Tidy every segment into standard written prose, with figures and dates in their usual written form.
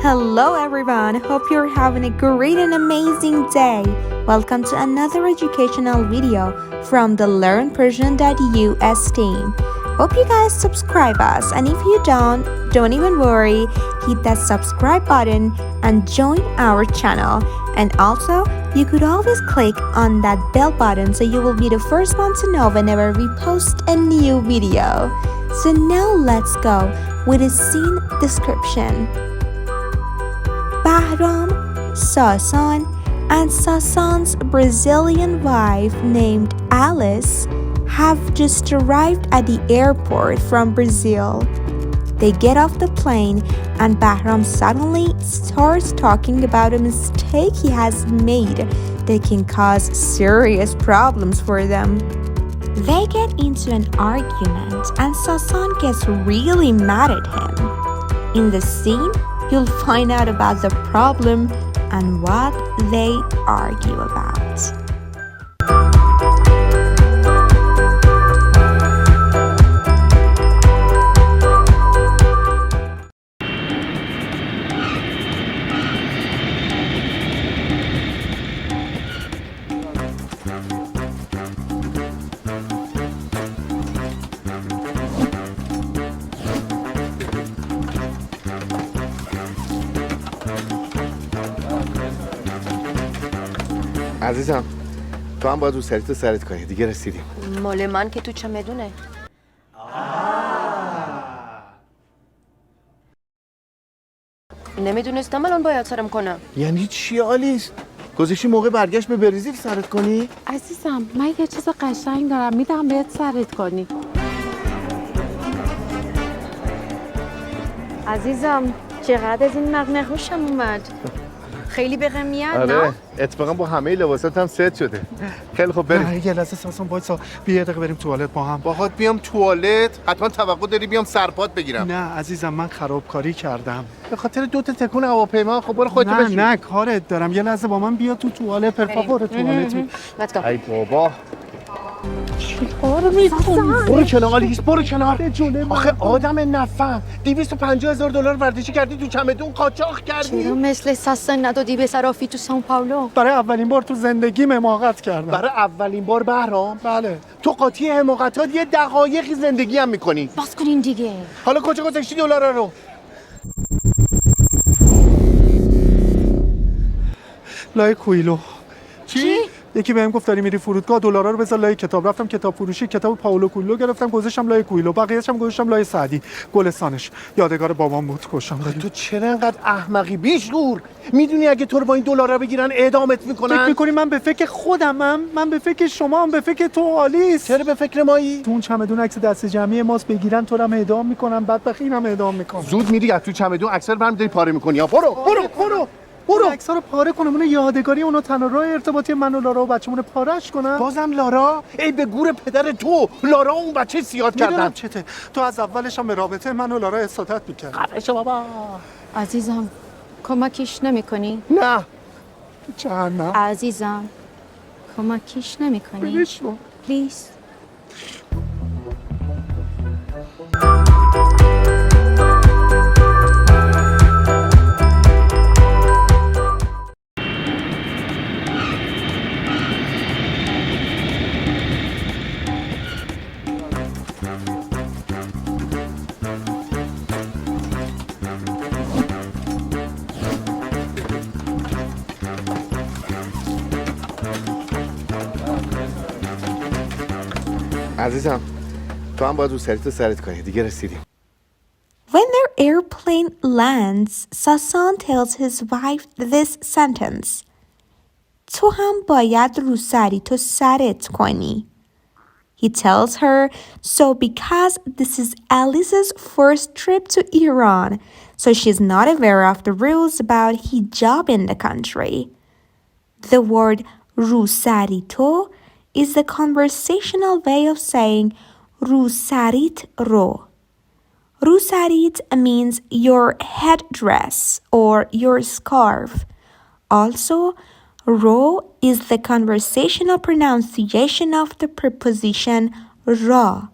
Hello everyone, hope you're having a great and amazing day. Welcome to another educational video from the LearnPersian.us team. Hope you guys subscribe us, and if you don't even worry, hit that subscribe button and join our channel. And also, you could always click on that bell button so you will be the first one to know whenever we post a new video. So now let's go with a scene description. Bahram, Sasan, and Sasan's Brazilian wife named Alice have just arrived at the airport from Brazil. They get off the plane and Bahram suddenly starts talking about a mistake he has made that can cause serious problems for them. They get into an argument and Sasan gets really mad at him. In the scene, you'll find out about the problem and what they argue about. عزیزم تو هم باید رو سریتو سرت کنی، دیگه رسیدیم. مال من که تو چمدونه. نمیدونستم الان باید سرم کنم. یعنی چی آلیس؟ گذاشتی موقع برگشت به برزیل سرت کنی؟ عزیزم من یه چیز قشنگ دارم میدم بهت سرت کنی. عزیزم چقدر از این مغنه خوشم اومد. خیلی بهم میاد نه؟ آره اتفاقا با همه لباسات هم ست شده. خیلی خوب بریم. یه لحظه ساسان وایسا، بیا یه دقیقه بریم توالت با هم. باهات بیام توالت؟ حتما توقع داری بیام سرپات بگیرم. نه عزیزم من خرابکاری کردم. به خاطر 2 تا تکون هواپیما. خب برو خودت بشین. نه کارت دارم، یه لحظه با من بیا تو توالت. پرفاور توالت. ای بابا چیکار میکنی؟ برو کنار آلیس، برو کنار. آخه آدم نفهم $250,000 ورزشی کردی تو چمدون قاچاق کردی. چرا مثل ساسان ندادی به صرافی تو سان پائولو؟ برای اولین بار تو زندگیم حماقت کردم. برای اولین بار بهرام؟ بله. تو قاطی حماقتات یه دقایقی زندگی هم میکنی. باز کنین دیگه. حالا کجا گذاشتی دلار رو؟ لای کویلو. چی؟ یکی بهم گفت داری میری فرودگاه دلارا رو بذار لای کتاب. رفتم کتاب فروشی کتاب پائولو کویلو گرفتم گذاشتم لای کویلو، بقیه‌اش هم گذاشتم لای سعدی. گلستانش یادگار بابام بود، کشم. تو چرا انقدر احمقی بیشعور؟ میدونی اگه تو رو با این دلارا بگیرن اعدامت میکنن؟ فکر می‌کنی من به فکر خودمم؟ من به فکر شمام، به فکر تو آلیس. چرا به فکر مایی؟ تو اون چمدون عکس دسته جمعی ماست، بگیرن تو رو هم اعدام میکنن، بعد اینم اعدام میکنن. زود میری از تو چمدون عکس‌ها رو برمی‌داری پاره می‌کنی. یا برو عکس‌ها رو پاره کنم، اون یادگاری اونو تنها راه ارتباطی من و لارا و بچه‌مون پارهش کنم. بازم لارا؟ ای به گور پدر تو، لارا اون بچه سیاد کردن. چته؟ تو از اولش هم به رابطه من و لارا استادت می‌کردی. خفش بابا. عزیزم کمکش نمی‌کنی؟ نه. جهنم. عزیزم کمکش نمی‌کنی؟ بشو. پلیز. عزیزم تو هم باید رو سریتو سرت کنی، دیگه رسیدیم. When their airplane lands, Sasan tells his wife this sentence. تو هم باید رو سری تو سرت کنی. He tells her so because this is Alice's first trip to Iran, so she's not aware of the rules about hijab in the country. The word رو سری تو is the conversational way of saying رو سریت رو. رو سریت means your headdress or your scarf. Also, Ro is the conversational pronunciation of the preposition ra.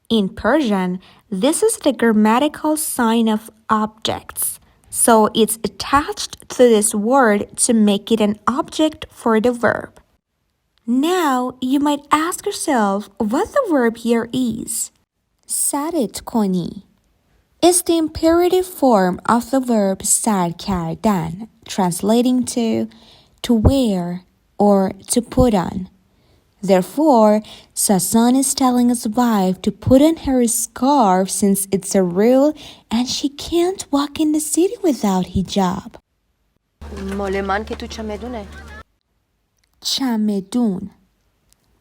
In Persian, this is the grammatical sign of objects, so it's attached to this word to make it an object for the verb. Now, you might ask yourself what the verb here is. سرت کنی is the imperative form of the verb سر کردن, translating to wear or to put on. Therefore, Sasan is telling his wife to put on her scarf since it's a rule and she can't walk in the city without hijab. مال من که تو چمدونه. چمدون.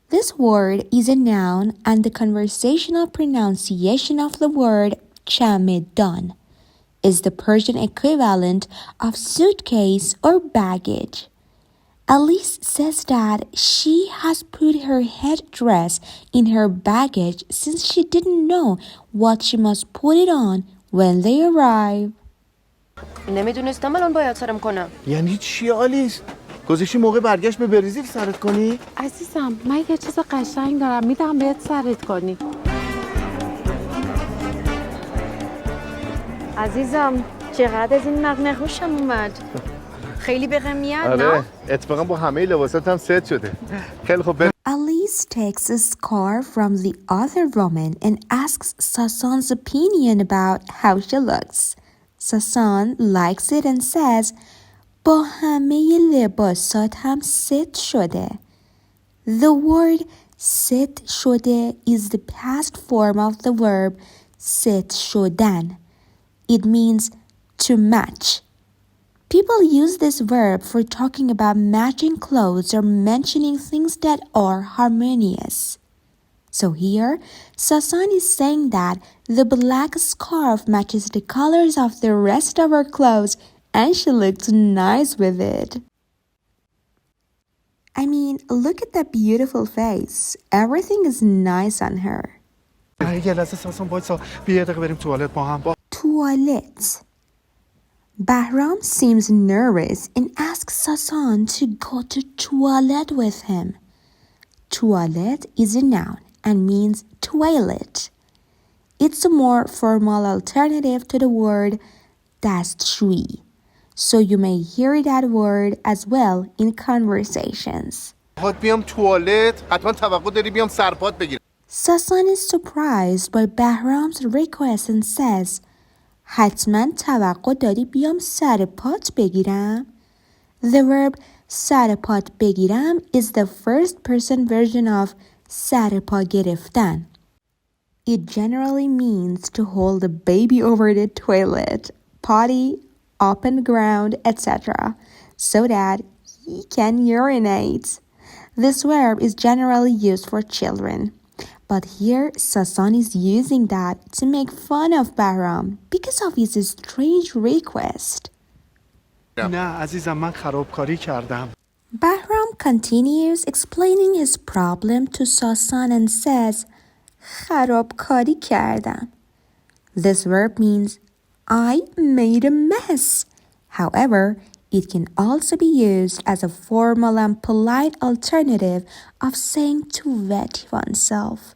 This word is a noun and the conversational pronunciation of the word چمدان is the Persian equivalent of suitcase or baggage. Alice says that she has put her headdress in her baggage since she didn't know what she must put it on when they arrive. نمیدونستم الان باید سرم کنم. یعنی چی آلیس؟ گذاشتی موقع برگشت به برزیل سرت کنی؟ عزیزم من یه چیز قشنگ دارم میدم بهت سرت کنی. عزیزم چقدر از این مقنعه خوشم اومد. خیلی به غم میاد نه؟ آره اتفاقا با همه لباسات هم ست شده. خیلی خوب. Alice takes a scarf from the other woman and asks Sasan's opinion about how she looks. Sasan likes it and says, با همه لباسات هم ست شده. The word ست شده is the past form of the verb ست شدن. It means to match. People use this verb for talking about matching clothes or mentioning things that are harmonious. So here, Sasan is saying that the black scarf matches the colors of the rest of her clothes and she looks nice with it. I mean, look at that beautiful face. Everything is nice on her. یه لحظه ساسان وایسا بیا یه دقیقه بریم توالت با هم. Toilet. Bahram seems nervous and asks Sasan to go to toilet with him. Toilet is a noun and means toilet. It's a more formal alternative to the word دستشویی. So you may hear that word as well in conversations. بیام توالت حتما توقع داری بیام سرپات بگیرم. Sasan is surprised by Bahram's request and says, حتما توقع داری بیام سرپات بگیرم؟ The verb سرپات بگیرم is the first person version of سرپا گرفتن. It generally means to hold the baby over the toilet, potty, open ground, etc. so that he can urinate. This verb is generally used for children. But here, Sasan is using that to make fun of Bahram because of his strange request. نه عزیزم من خرابکاری کردم. Bahram continues explaining his problem to Sasan and says, خرابکاری کردم. This verb means, I made a mess. However, it can also be used as a formal and polite alternative of saying to wet oneself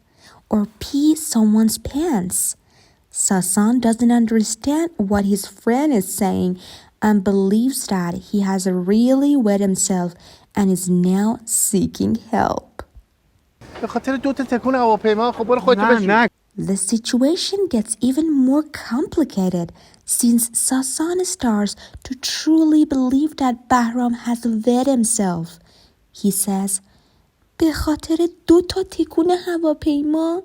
or pee someone's pants. Sasan doesn't understand what his friend is saying and believes that he has really wet himself and is now seeking help. به خاطر 2 تا تکون هواپیما خب برو خودت بشین. The situation gets even more complicated since Sasan starts to truly believe that Bahram has wet himself. He says, به خاطر 2 تا تکون هواپیما.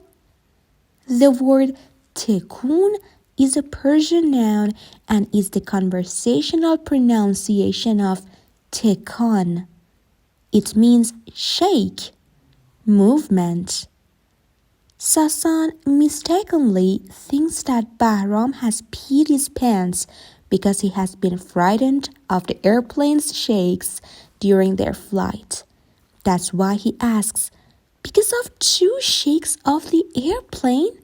The word تکون is a Persian noun and is the conversational pronunciation of تکان. It means shake, movement. Sasan mistakenly thinks that Bahram has peed his pants because he has been frightened of the airplane's shakes during their flight. That's why he asks, because of 2 shakes of the airplane?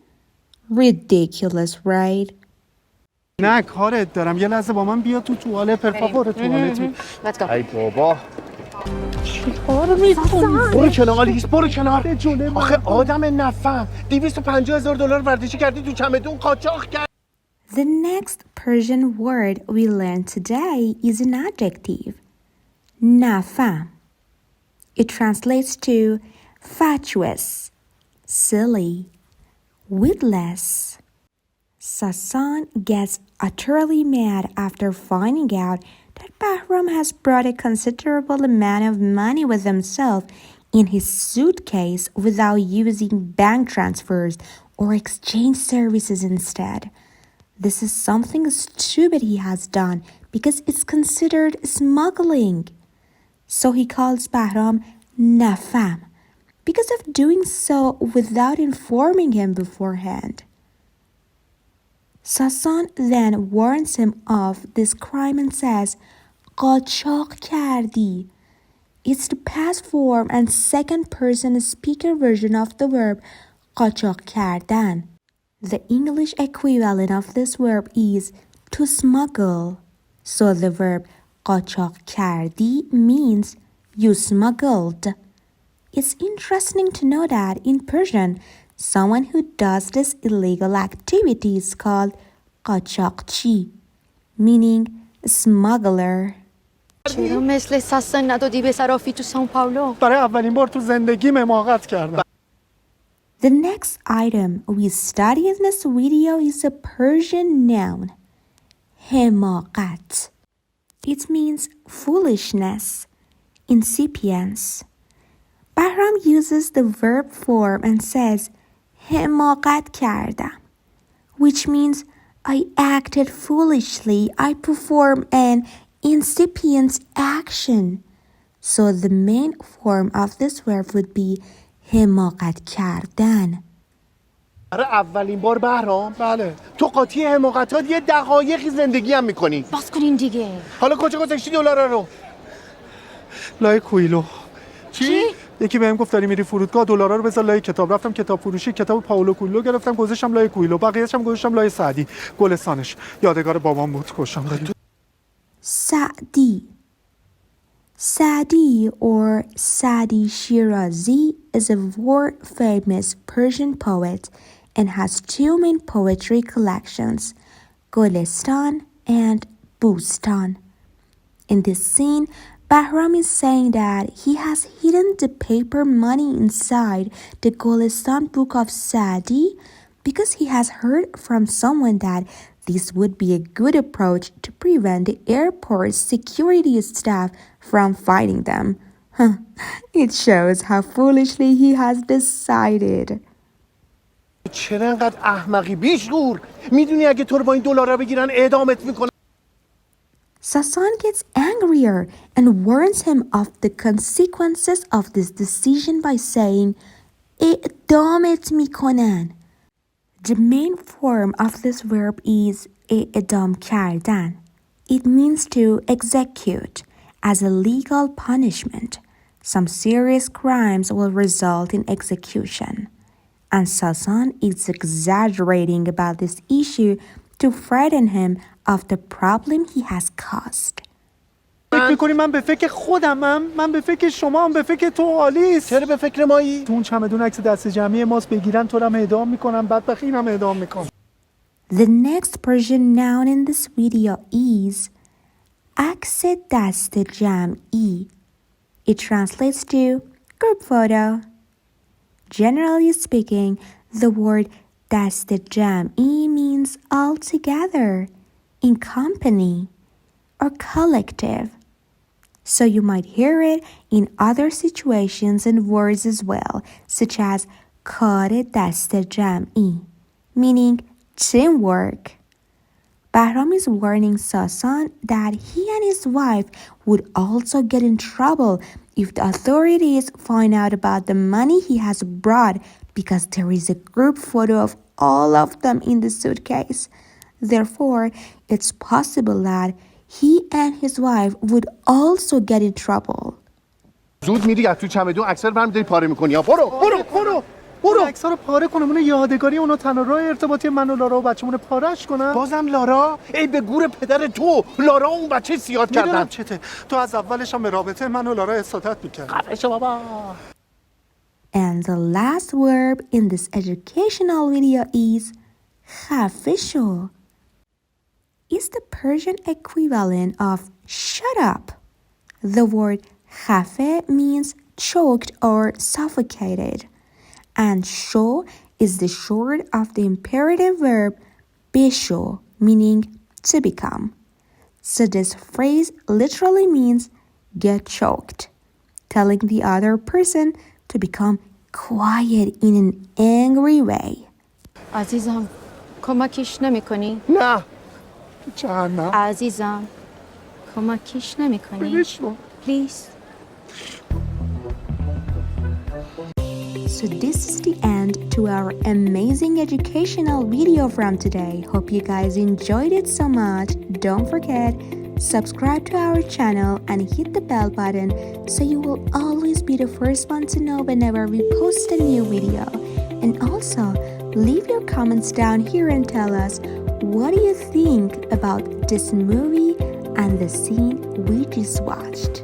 Ridiculous, right? نه کارت دارم یه لحظه با من بیا تو توالت پرفاور توالت. Let's go. ای بابا چیکار میکنی؟ برو کنار آلیس، برو کنار. آخه آدم نفهم 250,000 دلار ورزشی کردی تو چمدون قاچاق کرد. The next Persian word we learn today is an adjective, نفهم. It translates to fatuous, silly, witless. Sasan gets utterly mad after finding out that Bahram has brought a considerable amount of money with himself in his suitcase without using bank transfers or exchange services instead. This is something stupid he has done because it's considered smuggling. So he calls Bahram Nafam because of doing so without informing him beforehand. Sasan then warns him of this crime and says, قاچاق کردی. It's the past form and second person speaker version of the verb قاچاق کردن. The English equivalent of this verb is to smuggle. So the verb قاچاق کردی means you smuggled. It's interesting to know that in Persian, someone who does this illegal activity is called قاچاقچی, meaning smuggler. چرا مثل ساسن ندادی به صرافی تو سان پائولو؟ برای اولین بار تو زندگیم حماقت کردم. The next item we study in this video is a Persian noun, حماقت. It means foolishness, incipience. Bahram uses the verb form and says, حماقت کردم, which means I acted foolishly. I performed an incipient action. So the main form of this verb would be حماقت کردن. برای اولین بار بهرام بله. تو قاطی حماقتات یه دقایقی زندگی هم میکنی. باز کنین دیگه. حالا کجا گذاشتی دلارا رو؟ لای کویلو. چی؟ یکی بهم گفت داری میری فرودگاه دلارا رو بذار لای کتاب. رفتم کتاب فروشی کتاب پائولو کویلو گرفتم گذاشتم لای کویلو. بقیه‌اش هم گذاشتم لای سعدی. گلستانش. یادگار بابام بود کشم دادی. سعدی. Sa'di or Sa'di Shirazi is a world famous Persian poet and has two main poetry collections, Golistan and Bustan. In this scene, Bahram is saying that he has hidden the paper money inside the Golistan book of Sa'di because he has heard from someone that this would be a good approach to prevent the airport's security staff from finding them. It shows how foolishly he has decided. چرا انقدر احمقی بیشعور؟ میدونی اگه تو رو با این دلارا بگیرن اعدامت میکنن. Sasan gets angrier and warns him of the consequences of this decision by saying, اعدامت میکنن. The main form of this verb is اعدام کردن. It means to execute as a legal punishment. Some serious crimes will result in execution. And Sasan is exaggerating about this issue to frighten him of the problem he has caused. فکر می‌کنی من به فکر خودمم؟ من به فکر شمام، به فکر تو آلیس. چرا به فکر مایی؟ تو اون چمدون عکس دسته جمعی ماست بگیرم تو رو هم اعدام میکنم بدبخت اینم اعدام میکنم. The next Persian noun in this video is عکس دسته جمعی. It translates to group photo. Generally speaking, the word دسته جمعی means all together, in company, or collective. So you might hear it in other situations and words as well, such as کار دسته جمعی, meaning teamwork. Bahram is warning Sasan that he and his wife would also get in trouble if the authorities find out about the money he has brought because there is a group photo of all of them in the suitcase. Therefore, it's possible that he and his wife would also get in trouble. زود میری از تو چمدون اکثر برمی‌داری پاره می‌کنی. برو. برو. عکس‌ها رو پاره کنم، اون یادگاری اونو تنها راه ارتباطی من و لارا و بچه‌مون پاره‌اش کنم. بازم لارا؟ ای به گور پدر تو، لارا اون بچه سیاد کردن. میدونم چته، تو از اولش هم به رابطه من و لارا حسادت می‌کردی. خفه بابا. And the last verb in this educational video is خفه شو. Is the Persian equivalent of shut up. The word خفه means choked or suffocated, and شو is the short of the imperative verb بشو, meaning to become. So this phrase literally means get choked, telling the other person to become quiet in an angry way. عزیزم کمکش نمی کنی؟ نه. جهنم. عزیزم کمکش نمی کنی؟ ولش کن. پلیز. So this is the end to our amazing educational video from today. Hope you guys enjoyed it so much. Don't forget, subscribe to our channel and hit the bell button so you will always be the first one to know whenever we post a new video. And also, leave your comments down here and tell us what do you think about this movie and the scene we just watched.